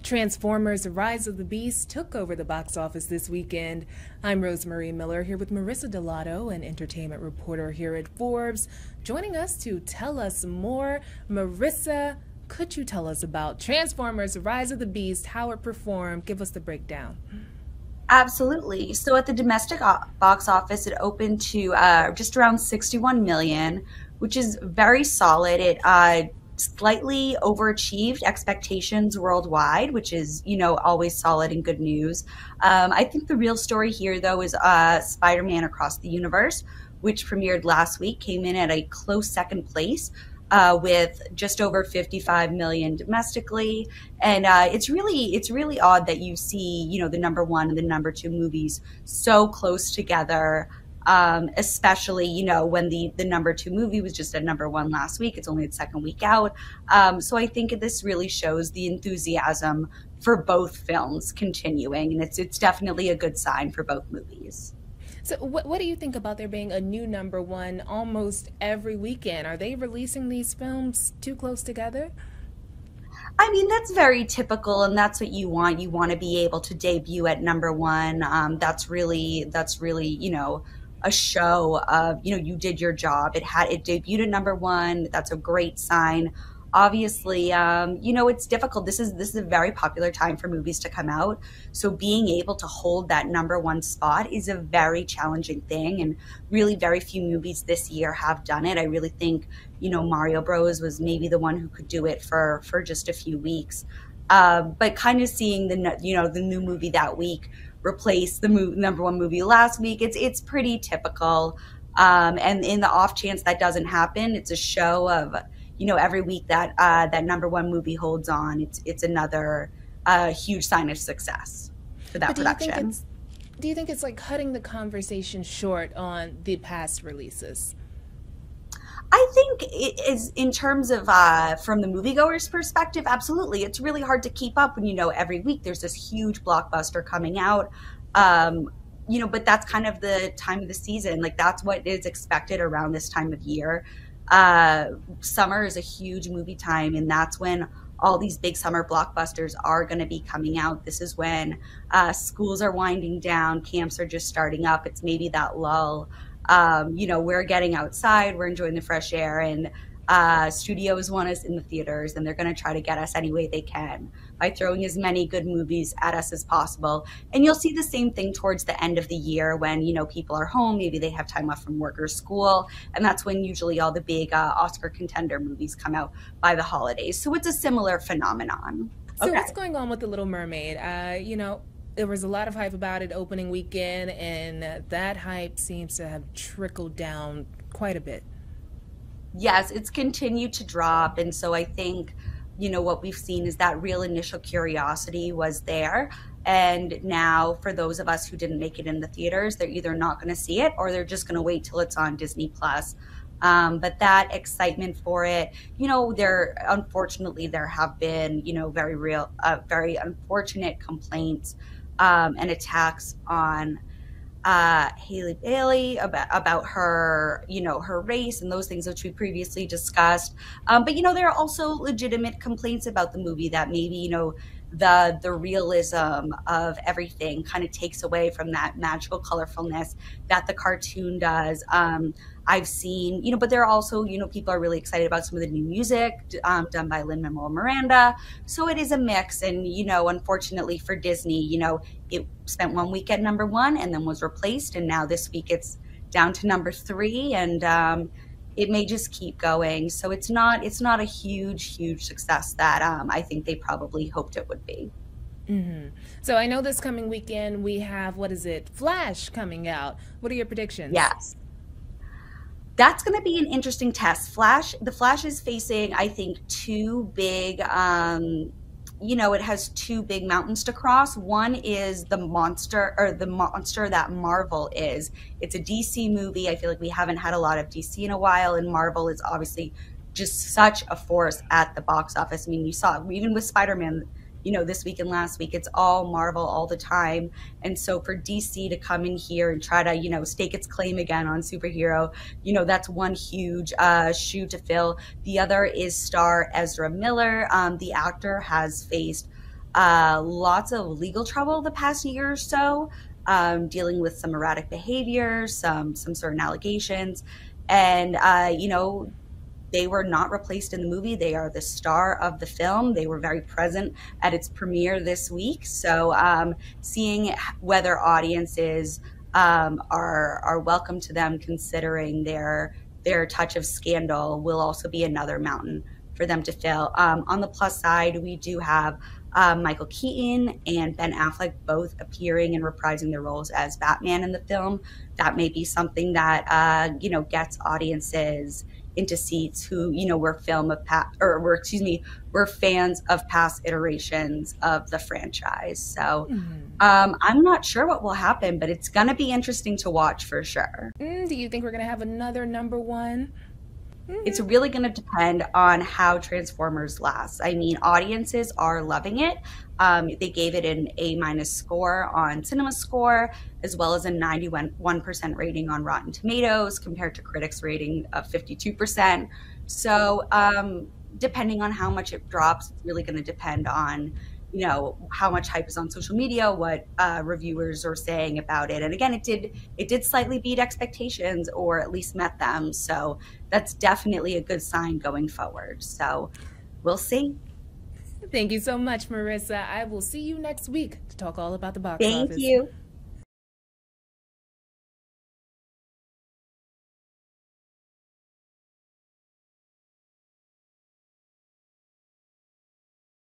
Transformers: Rise of the Beast took over the box office this weekend. I'm Rosemary Miller here with Marissa Dellato, an entertainment reporter here at Forbes. Joining us to tell us more, Marissa, could you tell us about Transformers: Rise of the Beast, how it performed? Give us the breakdown. Absolutely. So at the domestic box office, it opened to just around 61 million, which is very solid. It slightly overachieved expectations worldwide, which is, always solid and good news. I think the real story here, though, is Spider-Man Across the Universe, which premiered last week, came in at a close second place. With just over 55 million domestically, and it's really odd that you see the number one and the number two movies so close together, especially when the number two movie was just at number one last week. It's only its second week out, so I think this really shows the enthusiasm for both films continuing, and it's definitely a good sign for both movies. So what do you think about there being a new number one almost every weekend? Are they releasing these films too close together? I mean, that's very typical, and that's what you want. You want to be able to debut at number one. That's really, a show of, you did your job. It debuted at number one. That's a great sign. Obviously, it's difficult. This is a very popular time for movies to come out. So being able to hold that number one spot is a very challenging thing. And really very few movies this year have done it. I really think, Mario Bros was maybe the one who could do it for just a few weeks. But kind of seeing the new movie that week replace the number one movie last week, it's pretty typical. And in the off chance that doesn't happen, it's a show of, every week that that number one movie holds on, it's another huge sign of success for that production. Do you think it's like cutting the conversation short on the past releases? I think it is, in terms of from the moviegoer's perspective, absolutely. It's really hard to keep up when every week there's this huge blockbuster coming out. But that's kind of the time of the season. Like, that's what is expected around this time of year. Summer is a huge movie time, and that's when all these big summer blockbusters are going to be coming out. This is when schools are winding down, camps are just starting up. It's maybe that lull. We're getting outside, we're enjoying the fresh air, and studios want us in the theaters, and they're going to try to get us any way they can by throwing as many good movies at us as possible. And you'll see the same thing towards the end of the year when, people are home, maybe they have time off from work or school, and that's when usually all the big Oscar contender movies come out by the holidays. So it's a similar phenomenon. So what's going on with The Little Mermaid? There was a lot of hype about it opening weekend, and that hype seems to have trickled down quite a bit. Yes, it's continued to drop. And so I think, what we've seen is that real initial curiosity was there. And now for those of us who didn't make it in the theaters, they're either not going to see it or they're just going to wait till it's on Disney Plus. But that excitement for it, unfortunately, there have been, very unfortunate complaints and attacks on Haley Bailey about her, her race and those things which we previously discussed. But there are also legitimate complaints about the movie that maybe, the realism of everything kind of takes away from that magical colorfulness that the cartoon does. I've seen, but there are also, people are really excited about some of the new music done by Lin-Manuel Miranda. So it is a mix. And, unfortunately for Disney, it spent one week at number one and then was replaced. And now this week it's down to number three. And it may just keep going. So it's not a huge success that I think they probably hoped it would be. Mm-hmm. So I know this coming weekend we have, Flash coming out. What are your predictions? Yes. That's going to be an interesting test. The Flash is facing, I think, two big, it has two big mountains to cross. One is the monster that Marvel is. It's a DC movie. I feel like we haven't had a lot of DC in a while, and Marvel is obviously just such a force at the box office. I mean, you saw it even with Spider-Man, this week and last week, it's all Marvel all the time. And so for DC to come in here and try to, stake its claim again on superhero, that's one huge shoe to fill. The other is star Ezra Miller. The actor has faced lots of legal trouble the past year or so, dealing with some erratic behavior, some certain allegations, and they were not replaced in the movie. They are the star of the film. They were very present at its premiere this week. So seeing whether audiences are welcome to them, considering their touch of scandal, will also be another mountain for them to fill. On the plus side, we do have Michael Keaton and Ben Affleck both appearing and reprising their roles as Batman in the film. That may be something that gets audiences into seats who were fans of past iterations of the franchise. So I'm not sure what will happen, but it's going to be interesting to watch for sure. Do you think we're going to have another number one? It's really going to depend on how Transformers lasts. I mean, audiences are loving it. They gave it an A- score on CinemaScore, as well as a 91% rating on Rotten Tomatoes, compared to critics' rating of 52%. So depending on how much it drops, it's really going to depend on how much hype is on social media, what reviewers are saying about it. And again, it did slightly beat expectations, or at least met them. So that's definitely a good sign going forward. So we'll see. Thank you so much, Marissa. I will see you next week to talk all about the box office. Thank you.